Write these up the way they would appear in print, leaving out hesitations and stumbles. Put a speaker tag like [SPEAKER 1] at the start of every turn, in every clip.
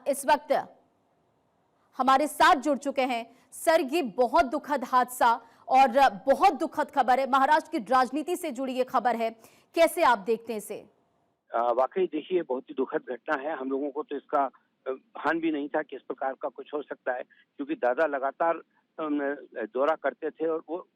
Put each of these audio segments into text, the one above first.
[SPEAKER 1] इस वक्त हमारे साथ जुड़ चुके हैं। सर, ये बहुत दुखद हादसा और बहुत दुखद खबर है, महाराष्ट्र की राजनीति से जुड़ी ये खबर है, कैसे आप देखते हैं इसे?
[SPEAKER 2] वाकई देखिए, बहुत ही दुखद घटना है। हम लोगों को तो इसका भान भी नहीं था कि इस प्रकार का कुछ हो सकता है, क्योंकि दादा लगातार दौरा करते थे और वो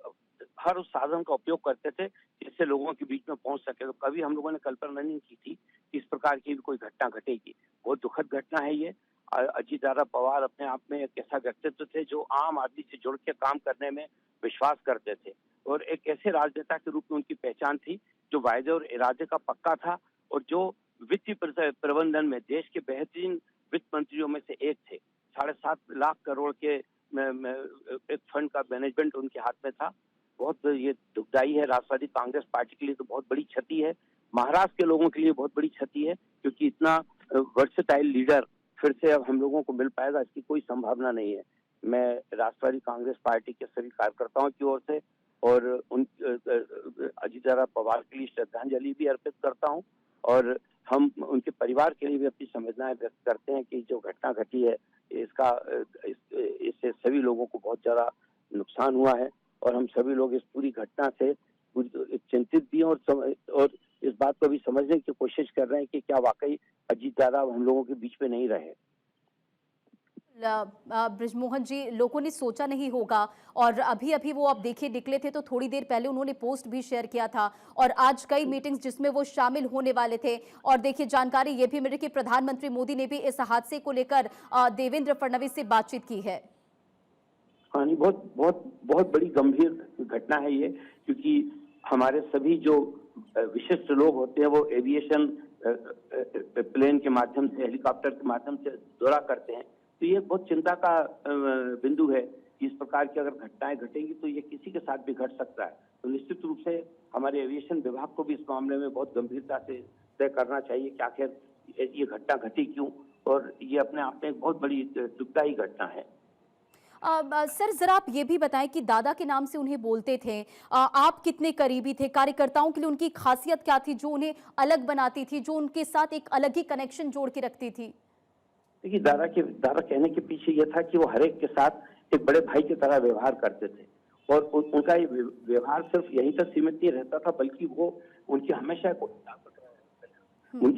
[SPEAKER 2] हर उस साधन का उपयोग करते थे जिससे लोगों के बीच में पहुंच सके। तो कभी हम लोगों ने कल्पना नहीं की थी कि इस प्रकार की भी कोई घटना घटेगी। बहुत दुखद घटना है ये। अजीत दादा पवार अपने आप में एक ऐसा व्यक्तित्व थे जो आम आदमी से जुड़ के काम करने में विश्वास करते थे और एक ऐसे राजनेता के रूप में उनकी पहचान थी जो वायदे और इरादे का पक्का था और जो वित्तीय प्रबंधन में देश के बेहतरीन वित्त मंत्रियों में से एक थे। 7.5 लाख करोड़ के एक फंड का मैनेजमेंट उनके हाथ में था। बहुत ये दुखदाई है राष्ट्रवादी कांग्रेस पार्टी के लिए, तो बहुत बड़ी क्षति है। महाराष्ट्र के लोगों के लिए बहुत बड़ी क्षति है, क्योंकि इतना वर्सेटाइल लीडर फिर से अब हम लोगों को मिल पाएगा इसकी कोई संभावना नहीं है। मैं राष्ट्रवादी कांग्रेस पार्टी के सभी कार्यकर्ताओं की ओर से और उन अजीत दादा पवार के लिए श्रद्धांजलि भी अर्पित करता हूं और हम उनके परिवार के लिए भी अपनी संवेदनाएं व्यक्त करते हैं कि जो घटना घटी है इससे सभी लोगों को बहुत ज्यादा नुकसान हुआ है और हम सभी लोग इस पूरी घटना से चिंतित भी हैं और इस बात को भी समझने की कोशिश कर रहे हैं कि क्या वाकई अजीत दादा हम लोगों के बीच में नहीं रहे।
[SPEAKER 1] ब्रिजमोहन जी, लोगों ने सोचा नहीं होगा और अभी अभी वो आप देखिए निकले थे तो थोड़ी देर पहले उन्होंने पोस्ट भी शेयर किया था और आज कई मीटिंग्स जिसमें वो शामिल होने वाले थे। और देखिए जानकारी ये भी मिली कि प्रधानमंत्री मोदी ने भी इस हादसे को लेकर देवेंद्र फडणवीस से बातचीत की है।
[SPEAKER 2] हाँ नहीं, बहुत बहुत बहुत बड़ी गंभीर घटना है ये, क्योंकि हमारे सभी जो विशिष्ट लोग होते हैं वो एविएशन प्लेन के माध्यम से, हेलीकॉप्टर के माध्यम से दौरा करते हैं। तो ये बहुत चिंता का बिंदु है कि इस प्रकार की अगर घटनाएं घटेंगी तो ये किसी के साथ भी घट सकता है। तो निश्चित रूप से हमारे एविएशन विभाग को भी इस मामले में बहुत गंभीरता से तय करना चाहिए कि आखिर ये घटना घटी क्यों, और ये अपने आप में एक बहुत बड़ी दुखदायी घटना है।
[SPEAKER 1] सर, जरा आप ये भी बताएं कि दादा के नाम से उन्हें बोलते थे, आप कितने करीबी थे, कार्यकर्ताओं के लिए उनकी खासियत क्या थी जो उन्हें अलग बनाती थी, जो उनके साथ एक अलग ही कनेक्शन जोड़ के रखती थी?
[SPEAKER 2] देखिए, दादा कहने के पीछे ये था कि वो हर एक के साथ एक बड़े भाई की तरह व्यवहार करते थे और उनका ये व्यवहार सिर्फ यहीं तक सीमित नहीं रहता था, बल्कि वो उनकी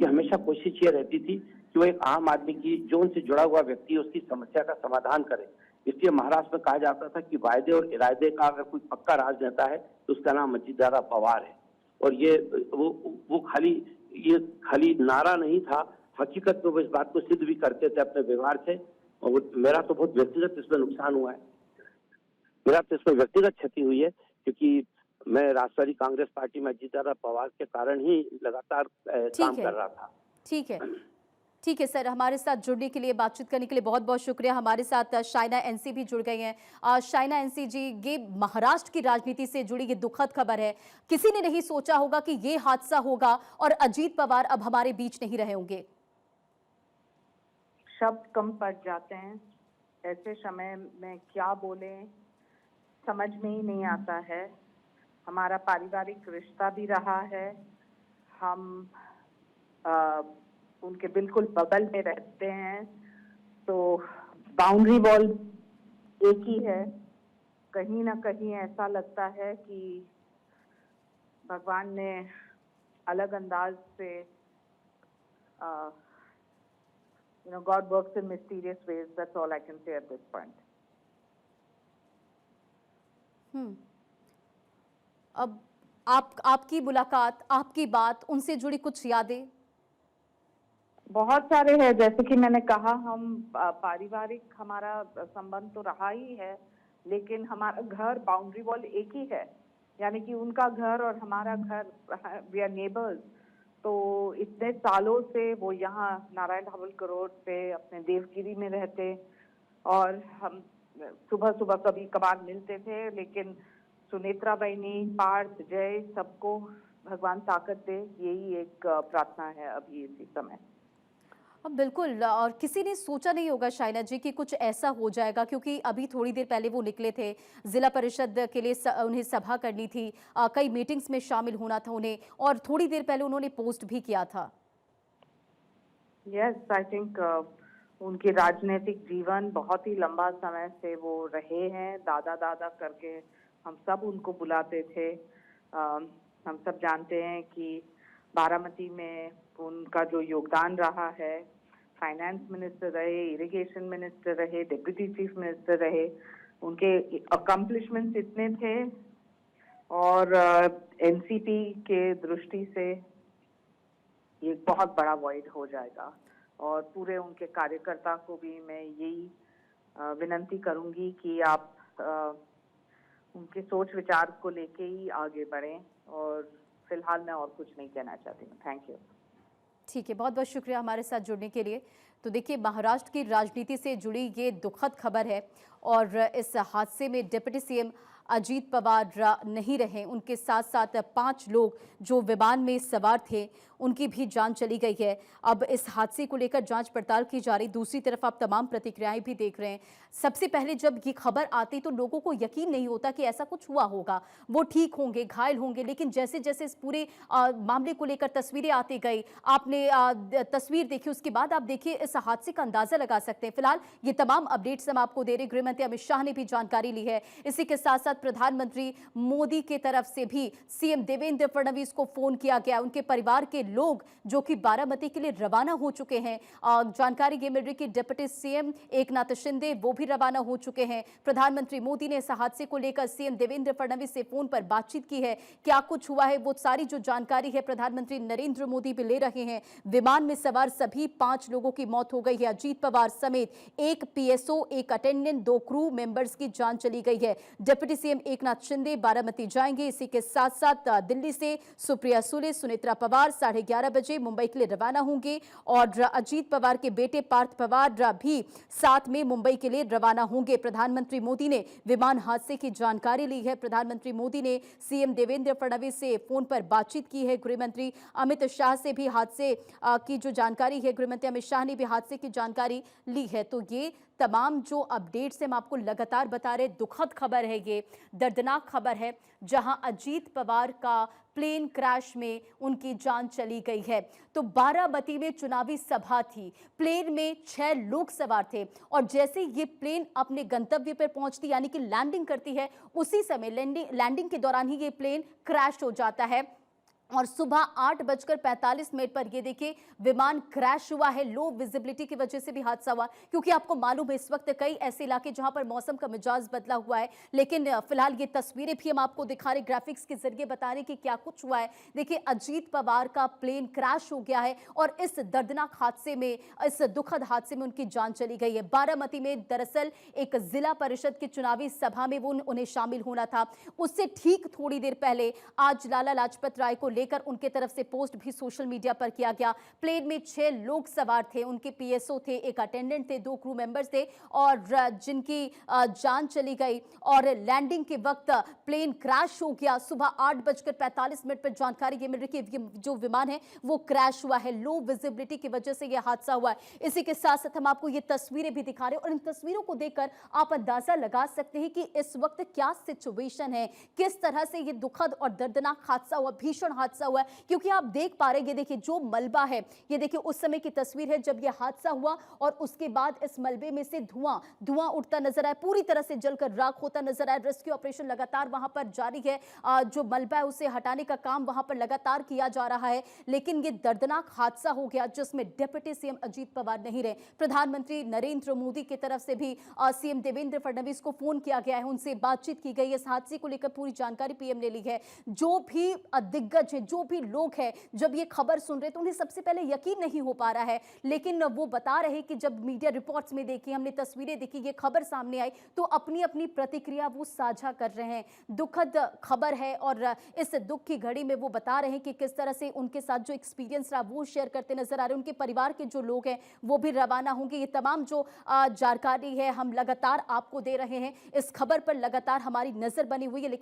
[SPEAKER 2] हमेशा कोशिश ये रहती थी कि वो एक आम आदमी की, जो उनसे जुड़ा हुआ व्यक्ति है, उसकी समस्या का समाधान करे। इसलिए महाराष्ट्र में कहा जाता था कि वायदे और इरादे का अगर कोई पक्का राजनेता है तो उसका नाम अजीत दादा पवार है। और ये वो खाली नारा नहीं था, हकीकत में वो इस बात को सिद्ध भी करते थे अपने व्यवहार से। और मेरा तो बहुत व्यक्तिगत इसमें नुकसान हुआ है, मेरा तो इसमें व्यक्तिगत क्षति हुई है, क्योंकि मैं राष्ट्रवादी कांग्रेस पार्टी में अजीत दादा पवार के कारण ही लगातार काम कर रहा था।
[SPEAKER 1] ठीक है, ठीक है सर, हमारे साथ जुड़ने के लिए, बातचीत करने के लिए बहुत बहुत शुक्रिया। हमारे साथ शाइना एनसी भी जुड़ गई हैं। शाइना एनसी जी, ये महाराष्ट्र की राजनीति से जुड़ी ये दुखद खबर है। किसी ने नहीं सोचा होगा कि ये हादसा होगा और अजीत पवार अब हमारे बीच नहीं रहे होंगे।
[SPEAKER 3] शब्द कम पड़ जाते हैं, ऐसे समय में क्या बोले समझ में ही नहीं आता है। हमारा पारिवारिक रिश्ता भी रहा है, हम उनके बिल्कुल बगल में रहते हैं, तो बाउंड्री वॉल एक ही है। कहीं ना कहीं ऐसा लगता है कि भगवान ने अलग अंदाज से God works in mysterious ways. That's all I can say at this point.
[SPEAKER 1] अब आपकी मुलाकात, आपकी बात, उनसे जुड़ी कुछ यादें?
[SPEAKER 3] बहुत सारे हैं, जैसे कि मैंने कहा, हम पारिवारिक हमारा संबंध तो रहा ही है, लेकिन हमारा घर बाउंड्री वॉल एक ही है, यानी कि उनका घर और हमारा घर, वी आर नेबर्स। तो इतने सालों से वो यहाँ नारायण धावलकर रोड पे अपने देवगिरी में रहते और हम सुबह सुबह कभी कभार मिलते थे, लेकिन सुनेत्रा बहनी, पार्थ, जय, सबको भगवान ताकत दे, यही एक प्रार्थना है अभी इसी समय।
[SPEAKER 1] बिल्कुल, और किसी ने सोचा नहीं होगा शाइना जी कि कुछ ऐसा हो जाएगा, क्योंकि अभी थोड़ी देर पहले वो निकले थे, जिला परिषद के लिए उन्हें सभा करनी थी, कई मीटिंग्स में शामिल होना था उन्हें, और थोड़ी देर पहले उन्होंने पोस्ट भी किया था।
[SPEAKER 3] यस, आई थिंक उनके राजनीतिक जीवन बहुत ही लंबा समय से वो रहे हैं, दादा दादा करके हम सब उनको बुलाते थे। हम सब जानते हैं कि बारामती में उनका जो योगदान रहा है, फाइनेंस मिनिस्टर रहे, इरिगेशन मिनिस्टर रहे, डिप्टी चीफ मिनिस्टर रहे, उनके अकम्प्लिशमेंट्स इतने थे और एनसीपी के दृष्टि से ये बहुत बड़ा वॉइड हो जाएगा और पूरे उनके कार्यकर्ता को भी मैं यही विनती करूंगी कि आप उनके सोच विचार को लेके ही आगे बढ़ें और फिलहाल मैं और कुछ नहीं कहना चाहती हूँ। Thank you.
[SPEAKER 1] ठीक है, बहुत बहुत शुक्रिया हमारे साथ जुड़ने के लिए। तो देखिए, महाराष्ट्र की राजनीति से जुड़ी ये दुखद खबर है और इस हादसे में डिप्टी सीएम अजीत पवार नहीं रहे, उनके साथ साथ 5 लोग जो विमान में सवार थे उनकी भी जान चली गई है। अब इस हादसे को लेकर जांच पड़ताल की जा रही। दूसरी तरफ आप तमाम प्रतिक्रियाएं भी देख रहे हैं। सबसे पहले जब ये खबर आती तो लोगों को यकीन नहीं होता कि ऐसा कुछ हुआ होगा, वो ठीक होंगे, घायल होंगे, लेकिन जैसे जैसे इस पूरे मामले को लेकर तस्वीरें आती गई, आपने तस्वीर देखी, उसके बाद आप देखिए इस हादसे का अंदाजा लगा सकते हैं। फिलहाल ये तमाम अपडेट्स हम आपको दे रहे। गृह मंत्री अमित शाह ने भी जानकारी ली है। इसी के साथ साथ प्रधानमंत्री मोदी के तरफ से भी सीएम देवेंद्र फडणवीस को फोन किया गया। उनके परिवार के लोग जो कि बारामती के लिए रवाना हो चुके हैं। जानकारी ये मिल रही कि डिप्टी सीएम एकनाथ शिंदे वो भी रवाना हो चुके हैं। प्रधानमंत्री मोदी ने इस हादसे को लेकर सीएम देवेंद्र फडणवीस से फोन पर बातचीत की है। क्या कुछ हुआ है वो सारी जो जानकारी है प्रधानमंत्री नरेंद्र मोदी भी ले रहे हैं। विमान में सवार सभी 5 लोगों की मौत हो गई है। अजीत पवार समेत 1 पीएसओ, 1 अटेंडेंट, 2 क्रू मेंबर्स की जान चली गई है। डिप्टी सीएम एकनाथ शिंदे बारामती जाएंगे। इसी के साथ साथ दिल्ली से सुप्रिया सुले, सुनेत्रा पवार 11:30 बजे मुंबई के लिए रवाना होंगे और अजीत पवार के बेटे पार्थ पवार भी साथ में मुंबई के लिए रवाना होंगे। प्रधानमंत्री मोदी ने विमान हादसे की जानकारी ली है। प्रधानमंत्री मोदी ने सीएम देवेंद्र फडणवीस से फोन पर बातचीत की है। गृह मंत्री अमित शाह से भी हादसे की जो जानकारी है, गृह मंत्री अमित शाह ने भी हादसे की जानकारी ली है। तो ये तमाम जो अपडेट्स हम आपको लगातार बता रहे, दुखद खबर है, ये दर्दनाक खबर है, जहां अजीत पवार का प्लेन क्रैश में उनकी जान चली गई है। तो बारामती में चुनावी सभा थी, प्लेन में 6 लोग सवार थे और जैसे ये प्लेन अपने गंतव्य पर पहुंचती यानी कि लैंडिंग करती है, उसी समय लैंडिंग के दौरान ही ये प्लेन क्रैश हो जाता है और सुबह 8:45 पर ये देखिए विमान क्रैश हुआ है। लो विजिबिलिटी की वजह से भी हादसा हुआ, क्योंकि आपको मालूम है इस वक्त कई ऐसे इलाके जहां पर मौसम का मिजाज बदला हुआ है। लेकिन फिलहाल ये तस्वीरें भी हम आपको दिखा रहे, ग्राफिक्स के जरिए बता रहे कि क्या कुछ हुआ है। देखिए, अजीत पवार का प्लेन क्रैश हो गया है और इस दर्दनाक हादसे में, इस दुखद हादसे में उनकी जान चली गई है। बारामती में दरअसल एक जिला परिषद की चुनावी सभा में उन्हें शामिल होना था। उससे ठीक थोड़ी देर पहले आज लाला लाजपत राय को लेकर उनके तरफ से पोस्ट भी सोशल मीडिया पर किया गया। प्लेन में 6 लोग सवार थे, उनके पीएसओ थे, 1 अटेंडेंट थे, 2 क्रू मेंबर्स थे और जिनकी जान चली गई और लैंडिंग के वक्त प्लेन क्रैश हो गया। सुबह 8:45 पर जानकारी ये मिल रही कि जो विमान है वो क्रैश हुआ है। लो विजिबिलिटी की वजह से यह हादसा हुआ है। इसी के साथ साथ हम आपको ये तस्वीरें भी दिखा रहे हैं और इन तस्वीरों को देखकर आप अंदाजा लगा सकते हैं कि इस वक्त क्या सिचुएशन है, किस तरह से ये दुखद और दर्दनाक हादसा हुआ, भीषण हादसा हुआ है। क्योंकि आप देख पा रहे हैं, ये देखिए जो मलबा है, ये देखिए उस समय की तस्वीर है जब ये हादसा हुआ और उसके बाद इस मलबे में से धुआं उठता नजर आया, पूरी तरह से जलकर राख होता नजर आया। रेस्क्यू ऑपरेशन लगातार वहां पर जारी है। जो मलबा है उसे हटाने का काम वहां पर लगातार किया जा रहा है। लेकिन ये दर्दनाक हादसा हो गया जिसमें डिप्टी सीएम अजीत पवार नहीं रहे। प्रधानमंत्री नरेंद्र मोदी की तरफ से भी सीएम देवेंद्र फडणवीस को फोन किया गया है, उनसे बातचीत की गई है। इस हादसे को लेकर पूरी जानकारी पीएम ने ली है। जो भी दिग्गज है, जो भी लोग हैं, जब ये खबर सुन रहे तो उन्हें सबसे पहले यकीन नहीं हो पा रहा है, लेकिन वो बता रहे कि जब मीडिया रिपोर्ट्स में देखी, हमने तस्वीरें देखी, ये खबर सामने आई तो अपनी अपनी प्रतिक्रिया वो साझा कर रहे हैं। दुखद खबर है और इस दुख की घड़ी में वो बता रहे हैं कि किस तरह से उनके साथ जो एक्सपीरियंस रहा वो शेयर करते नजर आ रहे हैं। उनके परिवार के जो लोग हैं वो भी रवाना होंगे। ये तमाम जो जानकारी है हम लगातार आपको दे रहे हैं। इस खबर पर लगातार हमारी नजर बनी हुई है।